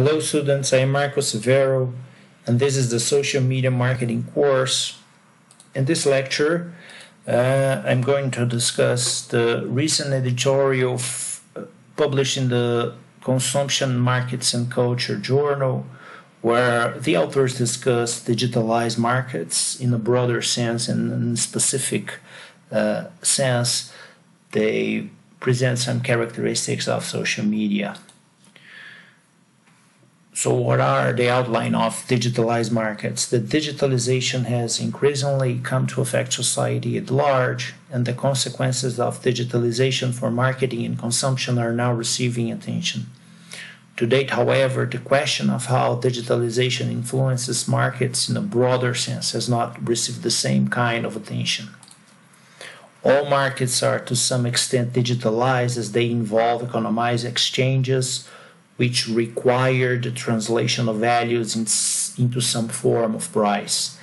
Hello students, I am Marco Severo and this is the social media marketing course. In this lecture I'm going to discuss the recent editorial published in the Consumption Markets and Culture journal, where the authors discuss digitalized markets in a broader sense, and in a specific sense they present some characteristics of social media. So what are the outline of digitalized markets? The digitalization has increasingly come to affect society at large, and the consequences of digitalization for marketing and consumption are now receiving attention. To date, however, the question of how digitalization influences markets in a broader sense has not received the same kind of attention. All markets are to some extent digitalized as they involve economized exchanges, which require the translation of values into some form of price.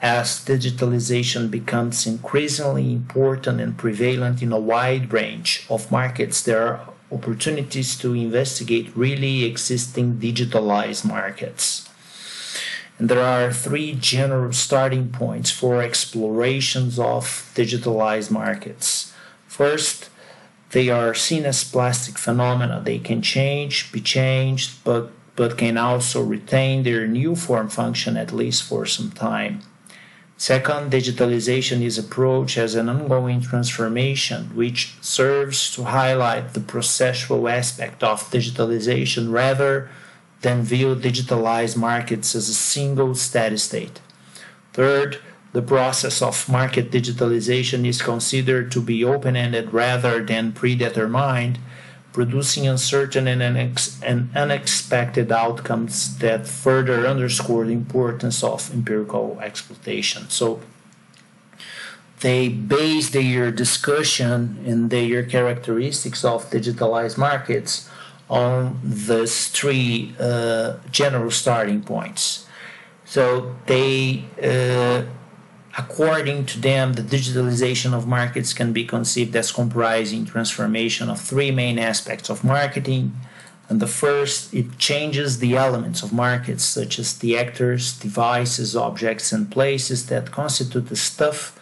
As digitalization becomes increasingly important and prevalent in a wide range of markets, there are opportunities to investigate really existing digitalized markets. And there are three general starting points for explorations of digitalized markets. First, they are seen as plastic phenomena. They can be changed, but can also retain their new form function at least for some time. Second, digitalization is approached as an ongoing transformation, which serves to highlight the processual aspect of digitalization rather than view digitalized markets as a single steady state. Third, the process of market digitalization is considered to be open-ended rather than predetermined, producing uncertain and unexpected outcomes that further underscore the importance of empirical exploitation. So they base their discussion and their characteristics of digitalized markets on these three general starting points. So according to them, the digitalization of markets can be conceived as comprising transformation of three main aspects of marketing. And the first, it changes the elements of markets, such as the actors, devices, objects, and places that constitute the stuff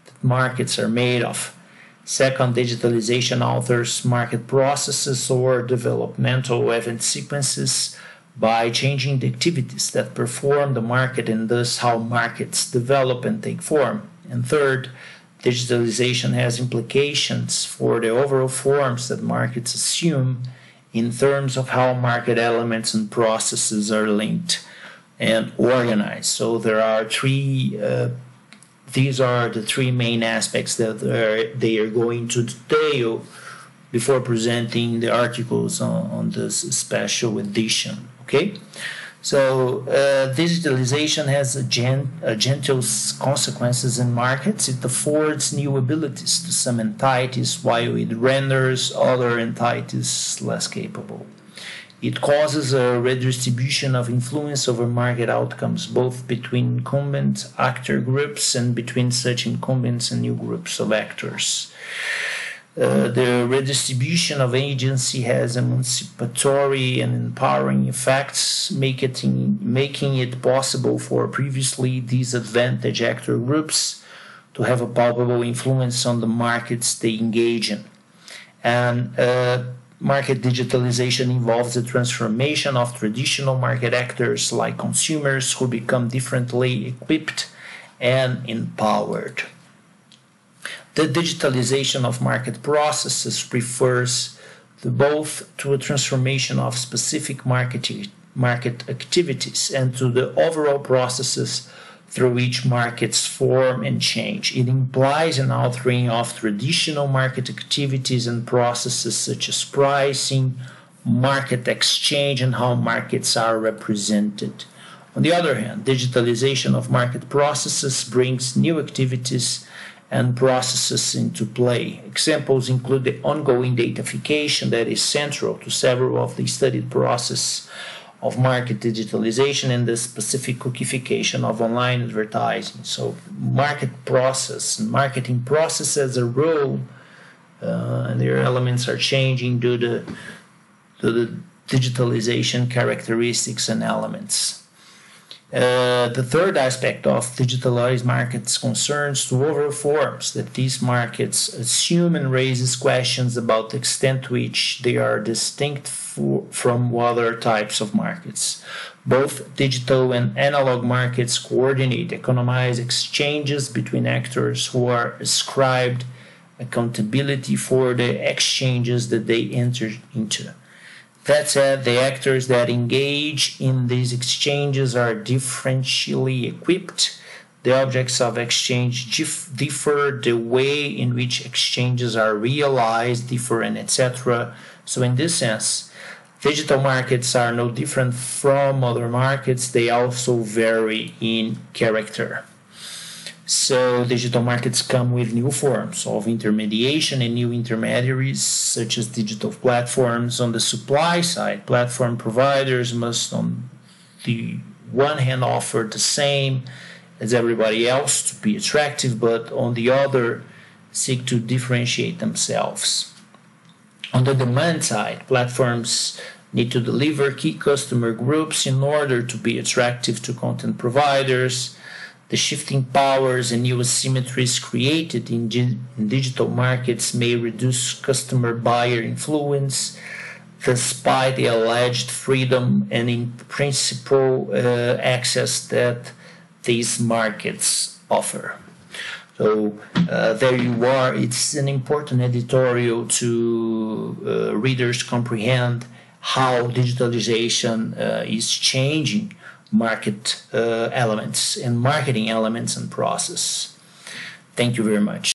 that markets are made of. Second, digitalization alters market processes or developmental event sequences by changing the activities that perform the market and thus how markets develop and take form. And third, digitalization has implications for the overall forms that markets assume in terms of how market elements and processes are linked and organized. So there are these are the three main aspects that they are going to detail before presenting the articles on this special edition. Okay, so digitalization has gentle consequences in markets. It affords new abilities to some entities while it renders other entities less capable. It causes a redistribution of influence over market outcomes, both between incumbent actor groups and between such incumbents and new groups of actors. The redistribution of agency has emancipatory and empowering effects, making it possible for previously disadvantaged actor groups to have a palpable influence on the markets they engage in. And market digitalization involves the transformation of traditional market actors like consumers who become differently equipped and empowered. The digitalization of market processes refers both to a transformation of specific market activities and to the overall processes through which markets form and change. It implies an altering of traditional market activities and processes such as pricing, market exchange, and how markets are represented. On the other hand, digitalization of market processes brings new activities and processes into play. Examples include the ongoing datafication that is central to several of the studied processes of market digitalization and the specific cookification of online advertising. So market process and marketing process as a role and their elements are changing due to the digitalization characteristics and elements. The third aspect of digitalized markets concerns to overall forms that these markets assume and raises questions about the extent to which they are distinct from other types of markets. Both digital and analog markets coordinate economized exchanges between actors who are ascribed accountability for the exchanges that they enter into. That said, the actors that engage in these exchanges are differentially equipped. The objects of exchange differ, the way in which exchanges are realized differ, and etc. So in this sense, digital markets are no different from other markets. They also vary in character. So digital markets come with new forms of intermediation and new intermediaries, such as digital platforms. On the supply side, platform providers must, on the one hand, offer the same as everybody else to be attractive, but on the other, seek to differentiate themselves. On the demand side, platforms need to deliver key customer groups in order to be attractive to content providers. The shifting powers and new asymmetries created in digital markets may reduce customer buyer influence, despite the alleged freedom and in principle access that these markets offer. So there you are. It's an important editorial to readers comprehend how digitalization is changing market elements and marketing elements and process. Thank you very much.